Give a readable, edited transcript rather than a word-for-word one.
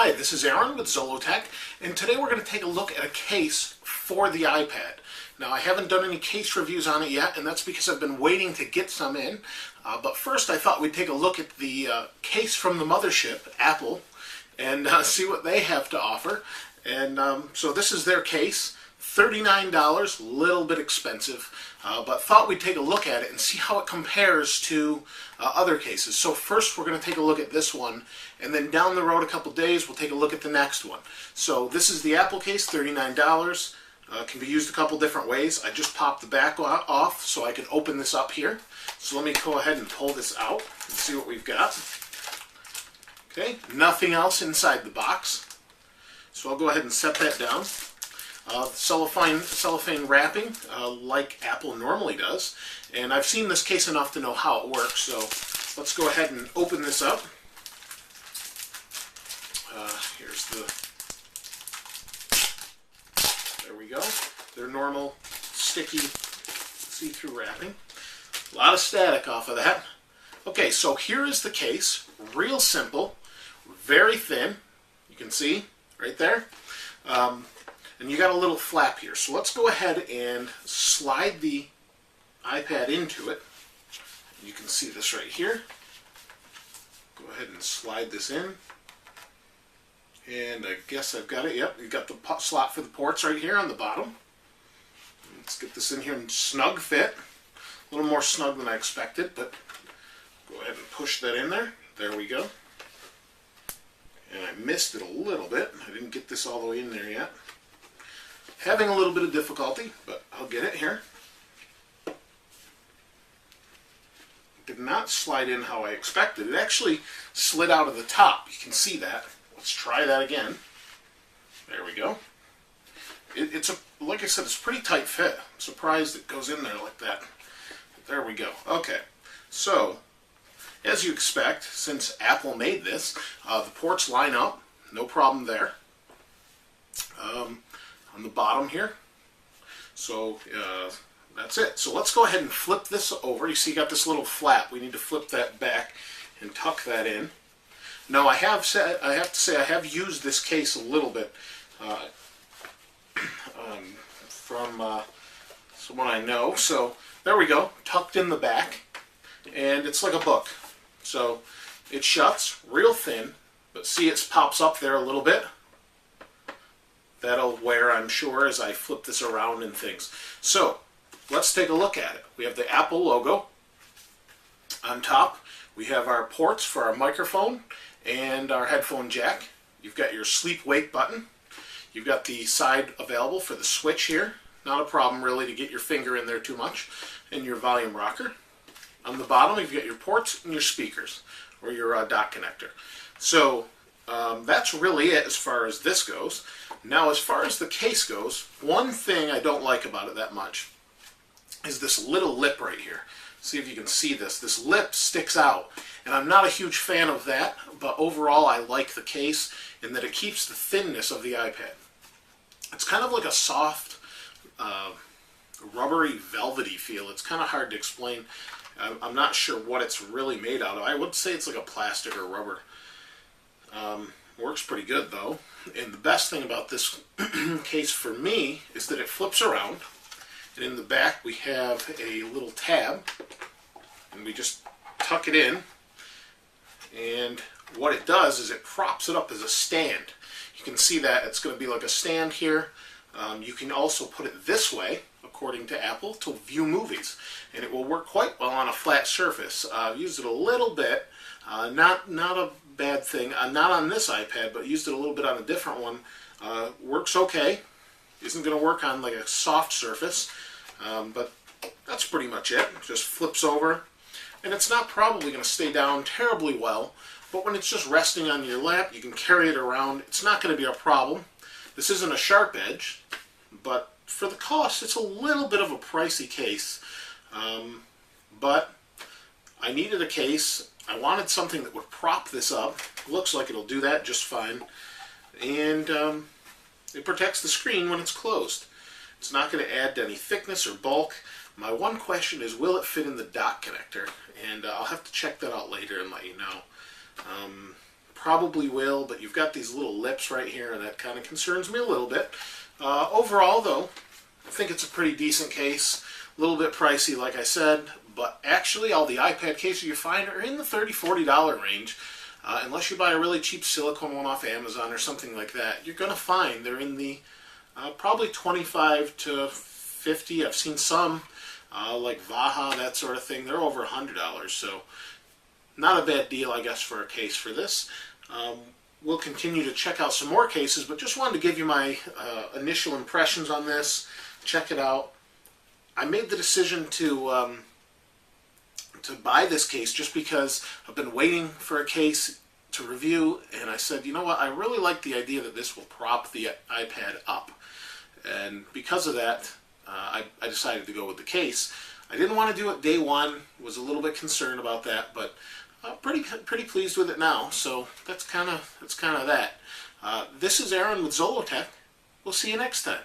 Hi, this is Aaron with Zollotech, and today we're going to take a look at a case for the iPad. Now, I haven't done any case reviews on it yet, and that's because I've been waiting to get some in. But first, I thought we'd take a look at the case from the mothership, Apple, and see what they have to offer. And so this is their case. $39, a little bit expensive, but thought we'd take a look at it and see how it compares to other cases. So first we're going to take a look at this one, and then down the road a couple days we'll take a look at the next one. So this is the Apple case, $39. Can be used a couple different ways. I just popped the back off so I can open this up here. So let me go ahead and pull this out and see what we've got. Okay, nothing else inside the box. So I'll go ahead and set that down. Cellophane wrapping, like Apple normally does. And I've seen this case enough to know how it works, so let's go ahead and open this up. Here's there we go. Their normal sticky see-through wrapping. A lot of static off of that. Okay, so here is the case. Real simple, very thin. You can see right there. And you got a little flap here. So let's go ahead and slide the iPad into it. You can see this right here. Go ahead and slide this in. And I guess I've got it. Yep, you've got the slot for the ports right here on the bottom. Let's get this in here in snug fit. A little more snug than I expected, but go ahead and push that in there. There we go. And I missed it a little bit. I didn't get this all the way in there yet. Having a little bit of difficulty, but I'll get it here. Did not slide in how I expected. It actually slid out of the top. You can see that. Let's try that again. There we go. It's like I said, it's a pretty tight fit. I'm surprised it goes in there like that. There we go. Okay, so as you expect, since Apple made this, the ports line up. No problem there. On the bottom here. So that's it. So let's go ahead and flip this over. You see you got this little flap. We need to flip that back and tuck that in. Now I have to say I have used this case a little bit from someone I know. So there we go, tucked in the back, and it's like a book. So it shuts real thin, but see it pops up there a little bit. That'll wear, I'm sure, as I flip this around and things. So let's take a look at it. We have the Apple logo on top. We have our ports for our microphone and our headphone jack. You've got your sleep-wake button. You've got the side available for the switch here. Not a problem really to get your finger in there too much. And your volume rocker. On the bottom you've got your ports and your speakers, or your dock connector. So that's really it as far as this goes. Now, as far as the case goes, one thing I don't like about it that much is this little lip right here. See if you can see this. This lip sticks out, and I'm not a huge fan of that, but overall I like the case in that it keeps the thinness of the iPad. It's kind of like a soft, rubbery, velvety feel. It's kind of hard to explain. I'm not sure what it's really made out of. I would say it's like a plastic or rubber. Works pretty good though. And the best thing about this case for me is that it flips around, and in the back we have a little tab, and we just tuck it in, and what it does is it props it up as a stand. You can see that it's going to be like a stand here. You can also put it this way, according to Apple, to view movies, and it will work quite well on a flat surface. I've used it a little bit, not a bad thing, not on this iPad, but used it a little bit on a different one. Works okay. Isn't going to work on like a soft surface, but that's pretty much it. Just flips over, and it's not probably going to stay down terribly well, but when it's just resting on your lap, you can carry it around. It's not going to be a problem. This isn't a sharp edge, but for the cost, it's a little bit of a pricey case, but I needed a case. I wanted something that would prop this up. Looks like it'll do that just fine. And it protects the screen when it's closed. It's not going to add to any thickness or bulk. My one question is, will it fit in the dock connector? And I'll have to check that out later and let you know. probably will, but you've got these little lips right here, and that kind of concerns me a little bit. Overall, though, I think it's a pretty decent case. A little bit pricey, like I said, but actually all the iPad cases you find are in the $30–40 range. Unless you buy a really cheap silicone one off Amazon or something like that, you're going to find they're in the probably $25 to $50. I've seen some like Vaha, that sort of thing. They're over $100, so not a bad deal, I guess, for a case for this. We'll continue to check out some more cases, but just wanted to give you my initial impressions on this. Check it out. I made the decision to buy this case just because I've been waiting for a case to review, and I said, you know what, I really like the idea that this will prop the iPad up, and because of that I decided to go with the case. I didn't want to do it day one, was a little bit concerned about that, but pretty pleased with it now, so that's kind of that. This is Aaron with Zollotech. We'll see you next time.